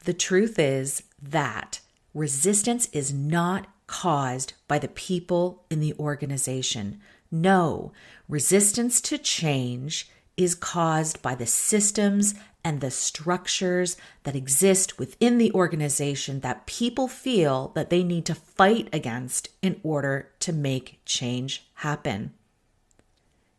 The truth is that resistance is not caused by the people in the organization. No, resistance to change is caused by the systems and the structures that exist within the organization that people feel that they need to fight against in order to make change happen.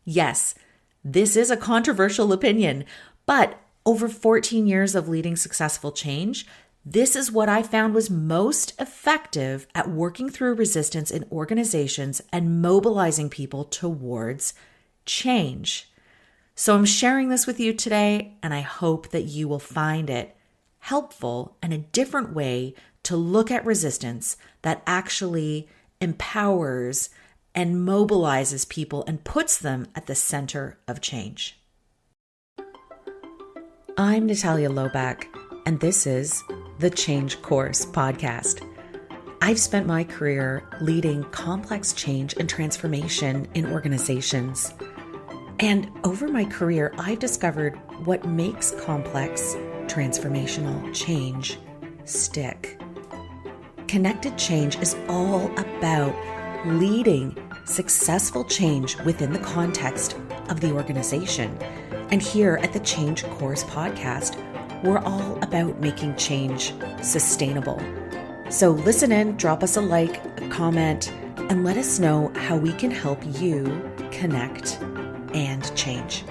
Yes, this is a controversial opinion, but over 14 years of leading successful change, this is what I found was most effective at working through resistance in organizations and mobilizing people towards change. So I'm sharing this with you today, and I hope that you will find it helpful and a different way to look at resistance that actually empowers and mobilizes people and puts them at the center of change. I'm Natalia Loback, and this is the Change Course podcast. I've spent my career leading complex change and transformation in organizations. And over my career, I've discovered what makes complex transformational change stick. Connected change is all about leading successful change within the context of the organization. And here at the Change Course podcast, we're all about making change sustainable. So listen in, drop us a like, a comment, and let us know how we can help you connect and change.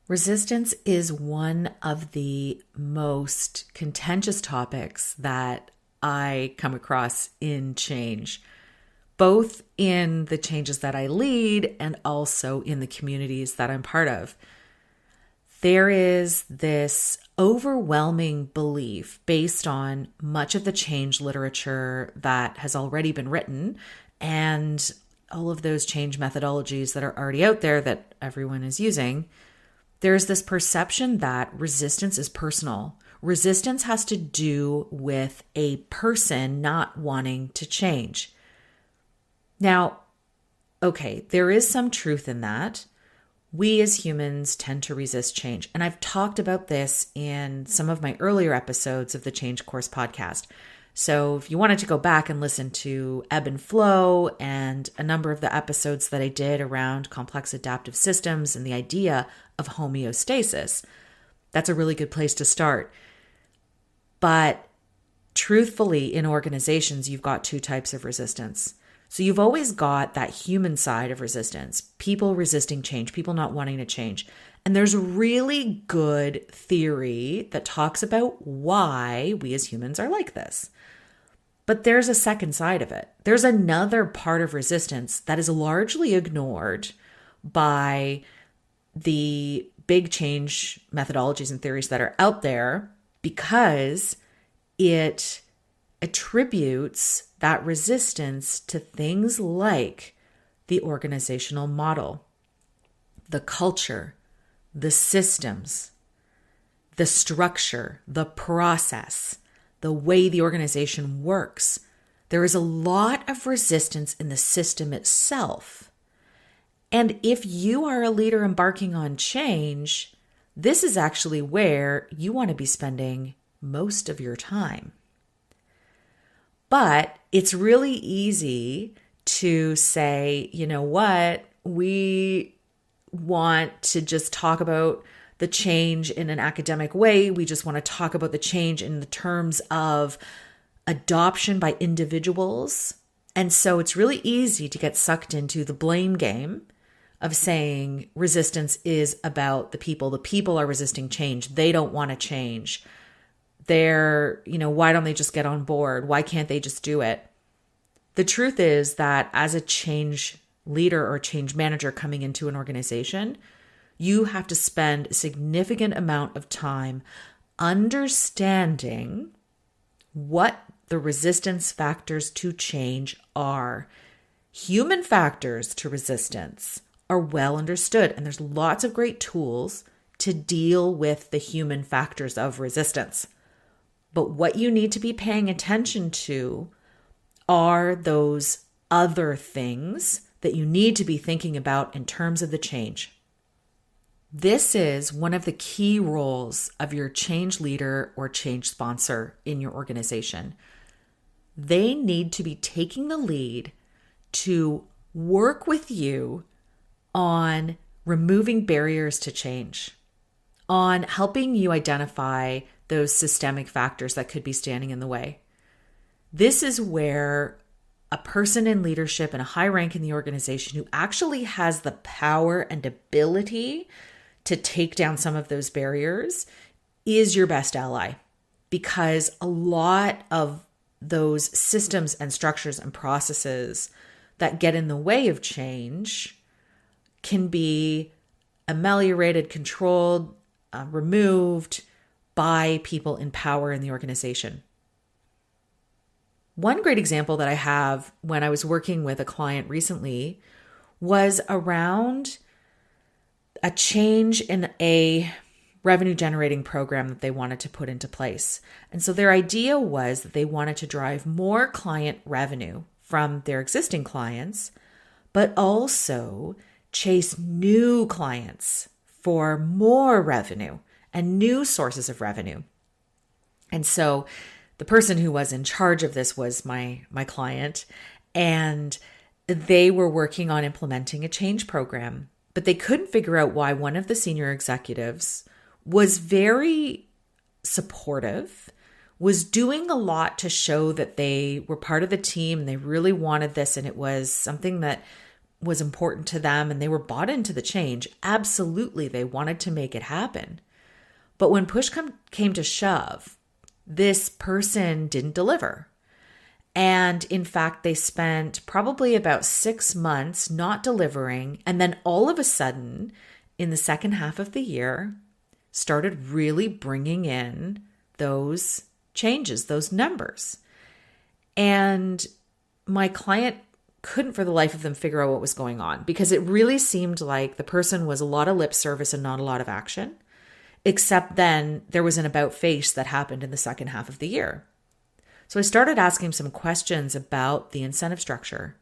Resistance is one of the most contentious topics that I come across in change, both in the changes that I lead and also in the communities that I'm part of. There is this overwhelming belief based on much of the change literature that has already been written and all of those change methodologies that are already out there that everyone is using. There's this perception that resistance is personal. Resistance has to do with a person not wanting to change. Now, okay, there is some truth in that. We as humans tend to resist change. And I've talked about this in some of my earlier episodes of the Change Course podcast. So if you wanted to go back and listen to Ebb and Flow and a number of the episodes that I did around complex adaptive systems and the idea of homeostasis, that's a really good place to start. But truthfully, in organizations, you've got two types of resistance. So you've always got that human side of resistance, people resisting change, people not wanting to change. And there's really good theory that talks about why we as humans are like this. But there's a second side of it. There's another part of resistance that is largely ignored by the big change methodologies and theories that are out there because it attributes that resistance to things like the organizational model, the culture, the systems, the structure, the process, the way the organization works. There is a lot of resistance in the system itself. And if you are a leader embarking on change, this is actually where you want to be spending most of your time. But it's really easy to say, you know what, we want to just talk about the change in an academic way. We just want to talk about the change in the terms of adoption by individuals. And so it's really easy to get sucked into the blame game of saying resistance is about the people. The people are resisting change. They don't want to change. Why don't they just get on board? Why can't they just do it? The truth is that as a change leader or change manager coming into an organization, you have to spend a significant amount of time understanding what the resistance factors to change are. Human factors to resistance are well understood, and there's lots of great tools to deal with the human factors of resistance. But what you need to be paying attention to are those other things that you need to be thinking about in terms of the change. This is one of the key roles of your change leader or change sponsor in your organization. They need to be taking the lead to work with you on removing barriers to change, on helping you identify those systemic factors that could be standing in the way. This is where a person in leadership and a high rank in the organization who actually has the power and ability to take down some of those barriers is your best ally, because a lot of those systems and structures and processes that get in the way of change can be ameliorated, controlled, removed by people in power in the organization. One great example that I have when I was working with a client recently was around a change in a revenue generating program that they wanted to put into place. And so their idea was that they wanted to drive more client revenue from their existing clients, but also chase new clients for more revenue and new sources of revenue. And so the person who was in charge of this was my client, and they were working on implementing a change program, but they couldn't figure out why one of the senior executives was very supportive, was doing a lot to show that they were part of the team and they really wanted this and it was something that was important to them and they were bought into the change. Absolutely, they wanted to make it happen. But when push came to shove, this person didn't deliver. And in fact, they spent probably about 6 months not delivering. And then all of a sudden, in the second half of the year, started really bringing in those changes, those numbers. And my client couldn't for the life of them figure out what was going on, because it really seemed like the person was a lot of lip service and not a lot of action, except then there was an about face that happened in the second half of the year. So I started asking some questions about the incentive structure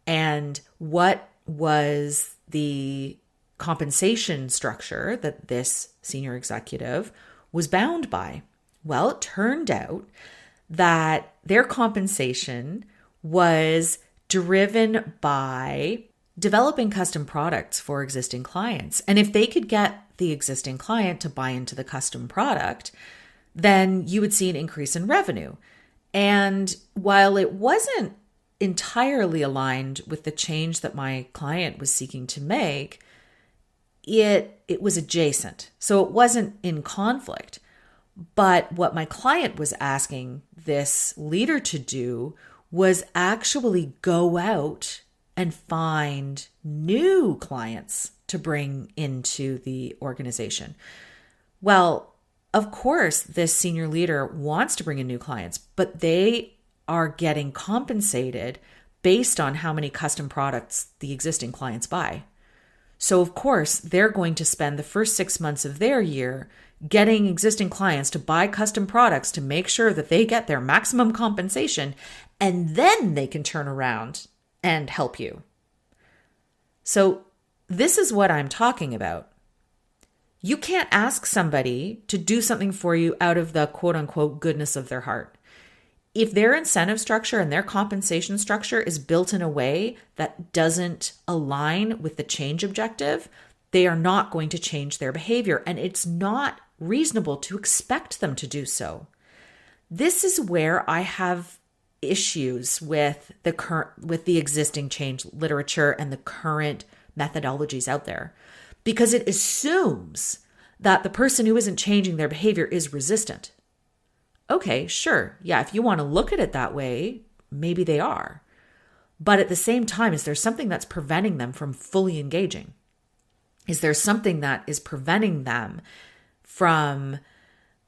and what was the compensation structure that this senior executive was bound by. Well, it turned out that their compensation was driven by developing custom products for existing clients. And if they could get the existing client to buy into the custom product, then you would see an increase in revenue. And while it wasn't entirely aligned with the change that my client was seeking to make, it was adjacent. So it wasn't in conflict. But what my client was asking this leader to do was actually go out and find new clients to bring into the organization. Well, of course, this senior leader wants to bring in new clients, but they are getting compensated based on how many custom products the existing clients buy. So, of course, they're going to spend the first 6 months of their year getting existing clients to buy custom products to make sure that they get their maximum compensation, and then they can turn around and help you. So, this is what I'm talking about. You can't ask somebody to do something for you out of the quote unquote goodness of their heart. If their incentive structure and their compensation structure is built in a way that doesn't align with the change objective, they are not going to change their behavior, and it's not reasonable to expect them to do so. This is where I have issues with the existing change literature and the current methodologies out there, because it assumes that the person who isn't changing their behavior is resistant. Okay, sure. Yeah, if you want to look at it that way, maybe they are. But at the same time, is there something that's preventing them from fully engaging? Is there something that is preventing them from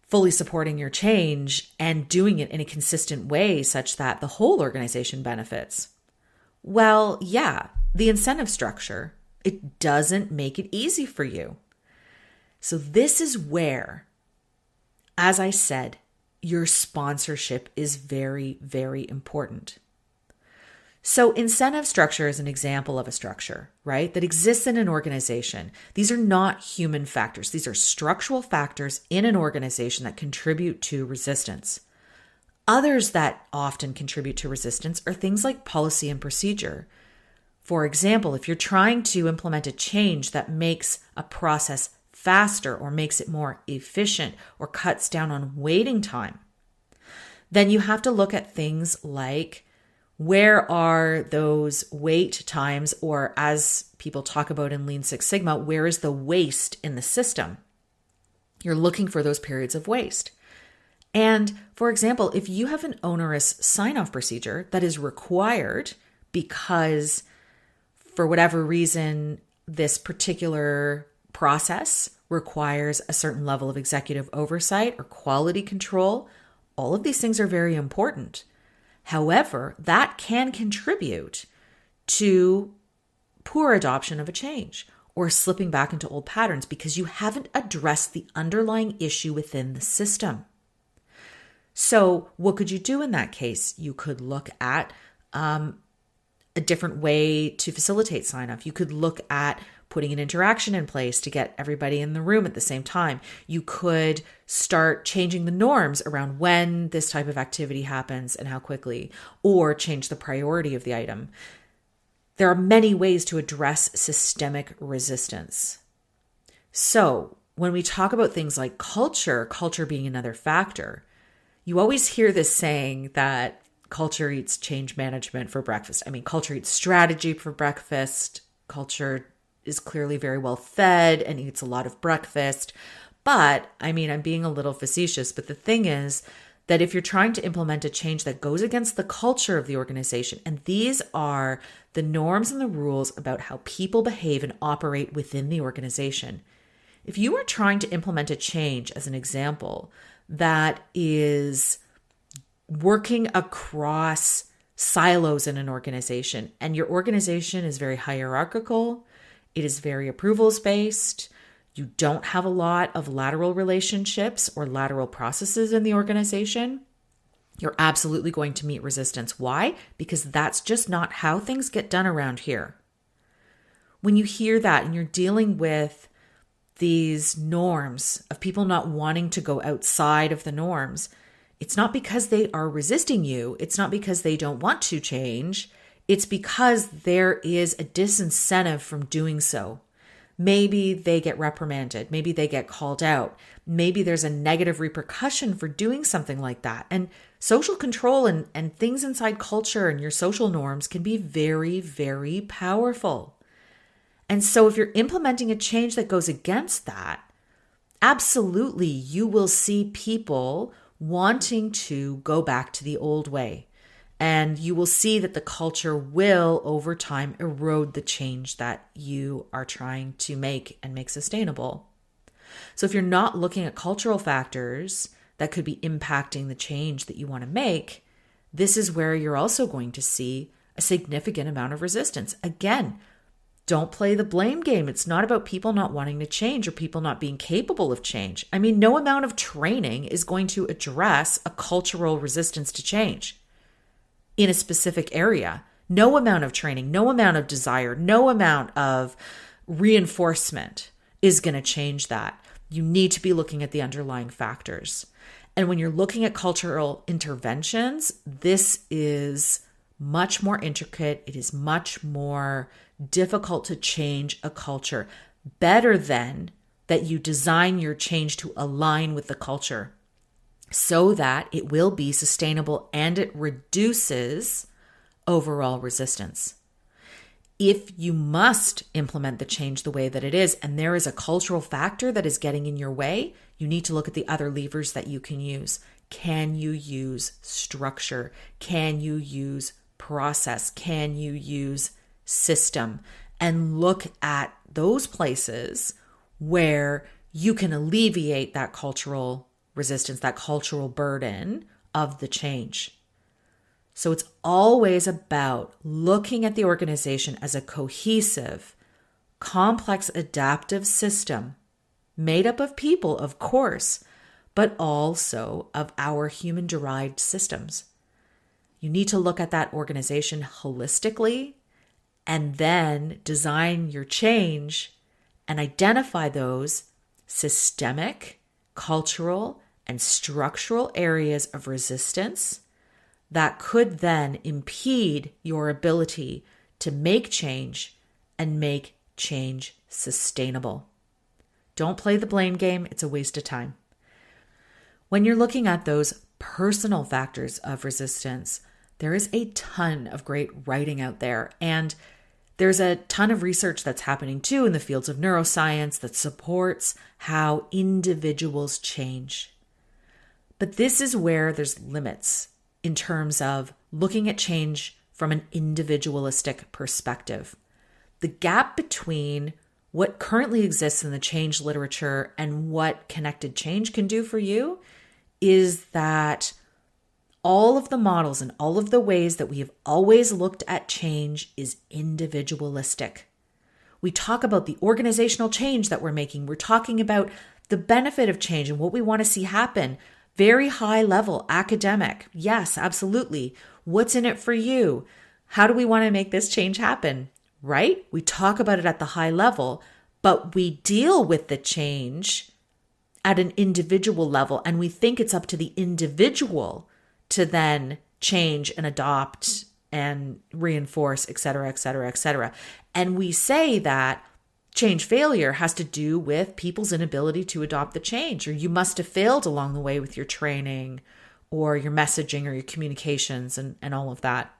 fully supporting your change and doing it in a consistent way such that the whole organization benefits? Well, yeah, the incentive structure, it doesn't make it easy for you. So this is where, as I said, your sponsorship is very, very important. So incentive structure is an example of a structure, right, that exists in an organization. These are not human factors. These are structural factors in an organization that contribute to resistance. Others that often contribute to resistance are things like policy and procedure. For example, if you're trying to implement a change that makes a process faster or makes it more efficient or cuts down on waiting time, then you have to look at things like, where are those wait times, or as people talk about in Lean Six Sigma, where is the waste in the system? You're looking for those periods of waste. And for example, if you have an onerous sign-off procedure that is required because for whatever reason, this particular process requires a certain level of executive oversight or quality control, all of these things are very important. However, that can contribute to poor adoption of a change or slipping back into old patterns because you haven't addressed the underlying issue within the system. So what could you do in that case? You could look at a different way to facilitate sign-off. You could look at putting an interaction in place to get everybody in the room at the same time. You could start changing the norms around when this type of activity happens and how quickly, or change the priority of the item. There are many ways to address systemic resistance. So when we talk about things like culture being another factor, you always hear this saying that culture eats change management for breakfast. I mean, culture eats strategy for breakfast. Culture is clearly very well fed and eats a lot of breakfast. But I mean, I'm being a little facetious, but the thing is that if you're trying to implement a change that goes against the culture of the organization, and these are the norms and the rules about how people behave and operate within the organization. If you are trying to implement a change, as an example, that is working across silos in an organization, and your organization is very hierarchical, it is very approvals based, you don't have a lot of lateral relationships or lateral processes in the organization, you're absolutely going to meet resistance. Why? Because that's just not how things get done around here. When you hear that and you're dealing with these norms of people not wanting to go outside of the norms, it's not because they are resisting you. It's not because they don't want to change. It's because there is a disincentive from doing so. Maybe they get reprimanded. Maybe they get called out. Maybe there's a negative repercussion for doing something like that. And social control and things inside culture and your social norms can be very, very powerful. And so if you're implementing a change that goes against that, absolutely you will see people wanting to go back to the old way. And you will see that the culture will, over time, erode the change that you are trying to make and make sustainable. So if you're not looking at cultural factors that could be impacting the change that you want to make, this is where you're also going to see a significant amount of resistance. Again, don't play the blame game. It's not about people not wanting to change or people not being capable of change. I mean, no amount of training is going to address a cultural resistance to change in a specific area. No amount of training, no amount of desire, no amount of reinforcement is going to change that. You need to be looking at the underlying factors. And when you're looking at cultural interventions, this is much more intricate. It is much more difficult to change a culture. Better than that you design your change to align with the culture so that it will be sustainable and it reduces overall resistance. If you must implement the change the way that it is, and there is a cultural factor that is getting in your way, you need to look at the other levers that you can use. Can you use structure? Can you use process? Can you use system? And look at those places where you can alleviate that cultural resistance, that cultural burden of the change. So it's always about looking at the organization as a cohesive, complex, adaptive system made up of people, of course, but also of our human-derived systems. You need to look at that organization holistically and then design your change and identify those systemic, cultural, and structural areas of resistance that could then impede your ability to make change and make change sustainable. Don't play the blame game. It's a waste of time. When you're looking at those personal factors of resistance, there is a ton of great writing out there. And there's a ton of research that's happening too in the fields of neuroscience that supports how individuals change. But this is where there's limits in terms of looking at change from an individualistic perspective. The gap between what currently exists in the change literature and what connected change can do for you is that all of the models and all of the ways that we have always looked at change is individualistic. We talk about the organizational change that we're making. We're talking about the benefit of change and what we want to see happen. Very high level, academic. Yes, absolutely. What's in it for you? How do we want to make this change happen? Right? We talk about it at the high level, but we deal with the change at an individual level, and we think it's up to the individual to then change and adopt and reinforce, et cetera, et cetera, et cetera. And we say that change failure has to do with people's inability to adopt the change, or you must have failed along the way with your training or your messaging or your communications and all of that.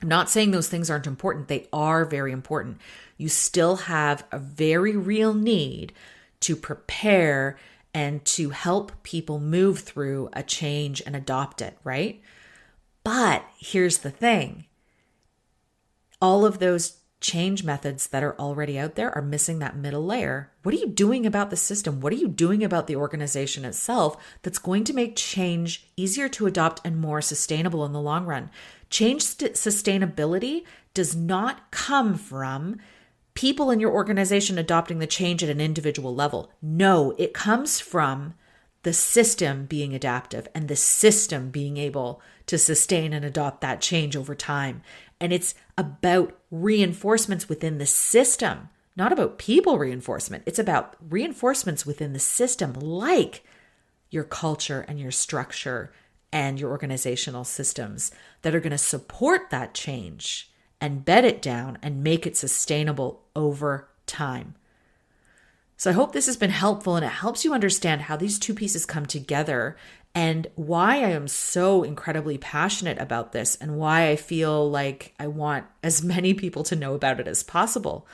I'm not saying those things aren't important. They are very important. You still have a very real need to prepare and to help people move through a change and adopt it, right? But here's the thing. All of those change methods that are already out there are missing that middle layer. What are you doing about the system? What are you doing about the organization itself that's going to make change easier to adopt and more sustainable in the long run? Change sustainability does not come from people in your organization adopting the change at an individual level. No, it comes from the system being adaptive and the system being able to sustain and adopt that change over time. And it's about reinforcements within the system, not about people reinforcement. It's about reinforcements within the system, like your culture and your structure and your organizational systems that are going to support that change and bed it down and make it sustainable over time. So I hope this has been helpful and it helps you understand how these two pieces come together and why I am so incredibly passionate about this and why I feel like I want as many people to know about it as possible.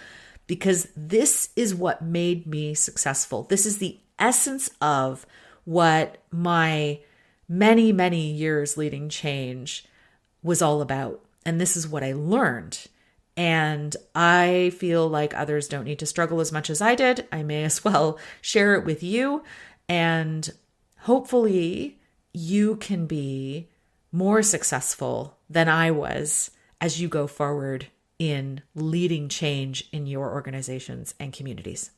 Because this is what made me successful. This is the essence of what my many, many years leading change was all about. And this is what I learned. And I feel like others don't need to struggle as much as I did. I may as well share it with you. And hopefully you can be more successful than I was as you go forward in leading change in your organizations and communities.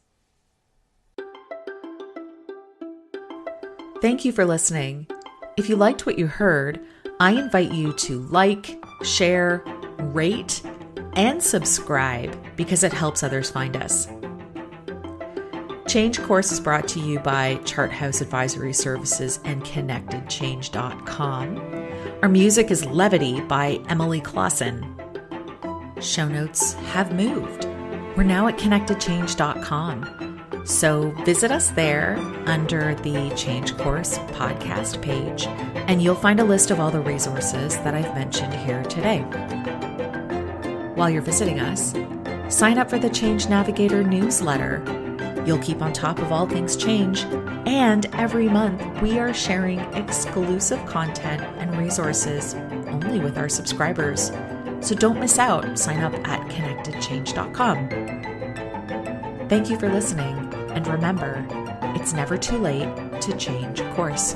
Thank you for listening. If you liked what you heard, I invite you to like, share, rate, and subscribe because it helps others find us. Change Course is brought to you by Charthouse Advisory Services and ConnectedChange.com. Our music is Levity by Emily Clausen. Show notes have moved. We're now at ConnectedChange.com. So visit us there under the Change Course podcast page, and you'll find a list of all the resources that I've mentioned here today. While you're visiting us, sign up for the Change Navigator newsletter. You'll keep on top of all things change, and every month we are sharing exclusive content and resources only with our subscribers. So don't miss out. Sign up at ConnectedChange.com. Thank you for listening, and remember, it's never too late to change course.